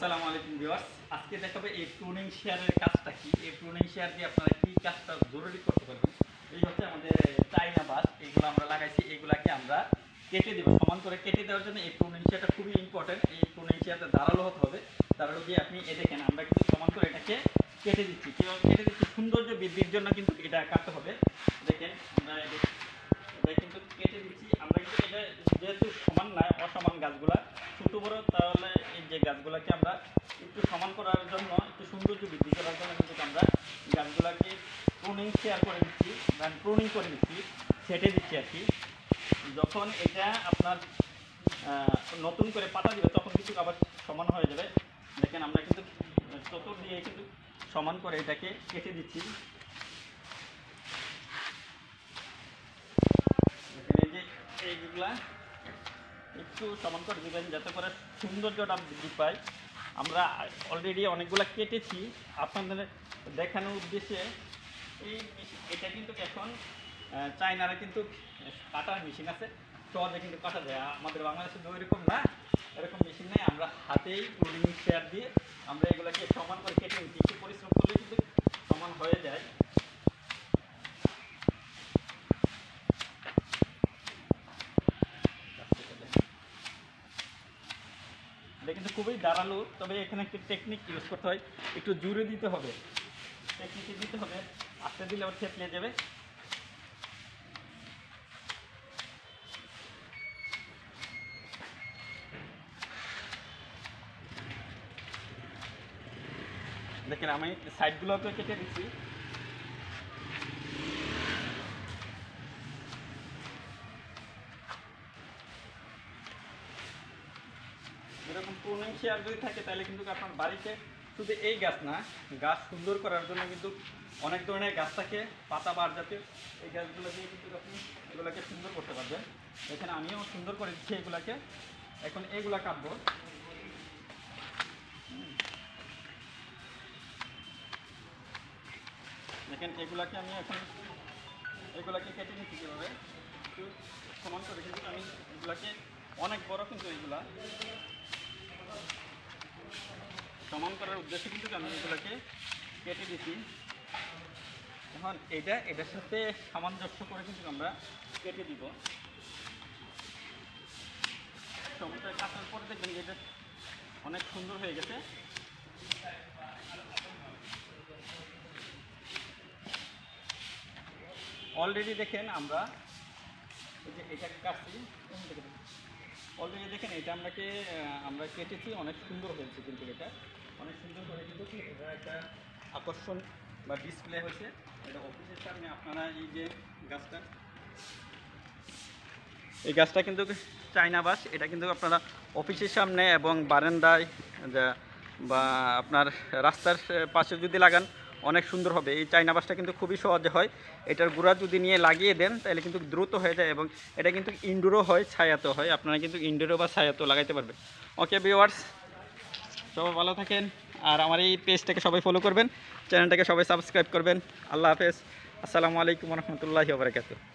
আসসালামু আলাইকুম ভিউয়ার্স, আজকে দেখাবো এই প্রুনিং শেয়ারের কাজটা কি। এই প্রুনিং শেয়ার দিয়ে আপনারা কি কাজটা জরুরি করতে পারবেন। এই হচ্ছে আমাদের চাইনা বাঁশ, এইগুলো আমরা লাগাইছি, এইগুলাকে আমরা কেটে দেবো। সমান করে কেটে দেওয়ার জন্য এই প্রুনিং শেয়ারটা খুবই ইম্পর্টেন্ট। এই প্রুনিং শেয়ারটা ধারালো হতে হবে। ধারালো দিয়ে আপনি দেখেন আমরা কিন্তু সমান করে এটাকে কেটে দিচ্ছি। কীভাবে কেটে দিচ্ছি, সৌন্দর্য বৃদ্ধির জন্য কিন্তু এটা কাটতে হবে। দেখেন আমরা এটা কিন্তু কেটে দিচ্ছি। আমরা কিন্তু এটা যেহেতু সমান না, অসমান গাছগুলা ছোটো বড়ো, তাহলে এই যে গাছগুলাকে আমরা একটু সমান করার জন্য, একটু সৌন্দর্য বৃদ্ধি করার জন্য কিন্তু আমরা গাছগুলাকে প্রুনিং শেয়ার করে দিচ্ছি, প্রুনিং করে দিচ্ছি, ছেটে দিচ্ছি আর কি। যখন এটা আপনার নতুন করে পাতা দিবে তখন কিন্তু আবার সমান হয়ে যাবে। দেখেন আমরা কিন্তু চতুর দিয়ে কিন্তু সমান করে এটাকে কেটে দিচ্ছি। এই যে এইগুলা একটু সমান করে দেবেন যাতে করে সৌন্দর্যটা বৃদ্ধি পায়। আমরা অলরেডি অনেকগুলো কেটেছি আপনাদের দেখানোর উদ্দেশ্যে। এটা কিন্তু এখন চায়নারা কিন্তু কাটার মেশিন আছে, সহজে কিন্তু কাটা যায়। আমাদের বাংলাদেশে তো ওইরকম না, এরকম মেশিন নেই। আমরা হাতেই প্রুনিং শেয়ার দিয়ে আমরা এগুলোকে সমান করে কেটে নিচ্ছি। একটু পরিশ্রম করলে কিন্তু সমান হয়ে যায়। এটা কিন্তু খুবই ধারালো, তবে এখানে একটু টেকনিক ইউজ করতে হয়, একটু জোরে দিতে হবে, টেকনিকে দিতে হবে। আস্তে দিলে আবার থেতলে যাবে। দেখেন আমি সাইডগুলোকে কেটে দিচ্ছি। এরকম প্রুনিং শেয়ার যদি থাকে তাহলে কিন্তু আপনার বাড়িতে শুধু এই গাছ না, গাছ সুন্দর করার জন্য কিন্তু অনেক ধরনের গাছ থাকে, পাতা বার জাতীয়। এই গাছগুলো দিয়ে কিন্তু আপনি এগুলোকে সুন্দর করতে পারবেন। এখানে আমিও সুন্দর করে দিচ্ছি এগুলাকে। এখন এইগুলা কাটবো। দেখেন এগুলাকে আমি এখন এগুলাকে কেটে নিচ্ছি কীভাবে, একটু সমান করে। কিন্তু আমি এগুলাকে অনেক বড়, কিন্তু এইগুলা সমান করার উদ্দেশ্যে কিন্তু আমি এগুলোকে কেটে দিচ্ছি। এখন এটার সাথে সামঞ্জস্য করে কিন্তু আমরা কেটে দিব। টমেটো কাটার পরে দেখবেন এটা অনেক সুন্দর হয়ে গেছে। অলরেডি দেখেন আমরা এই যে এটা কাটছি, অলরেডি দেখেন এটা আমরা কেটেছি, অনেক সুন্দর হয়েছে। কিন্তু এটা অনেক সুন্দর করে কিন্তু এটা একটা আকর্ষণ বা ডিসপ্লে হয়েছে। এটা অফিসের সামনে আপনারা এই গাছটা কিন্তু চায়না বাঁশ। এটা কিন্তু আপনারা অফিসের সামনে এবং বারান্দায় বা আপনার রাস্তার পাশে যদি লাগান অনেক সুন্দর হবে। এই চায়না বাঁশটা কিন্তু খুবই সহজে হয়। এটার গুঁড়া যদি নিয়ে লাগিয়ে দেন তাহলে কিন্তু দ্রুত হয়ে যায়, এবং এটা কিন্তু ইনডোরও হয়, ছায়াতেও হয়। আপনারা কিন্তু ইনডোরও বা ছায়াতেও লাগাইতে পারবেন। ওকে ভিউয়ার্স, সবাই ভালো থাকেন, আর আমার এই পেজটাকে সবাই ফলো করবেন, চ্যানেলটাকে সবাই সাবস্ক্রাইব করবেন। আল্লাহ হাফেজ, আসসালামু আলাইকুম রহমতুল্লাহি ওয়া বারাকাতুহু।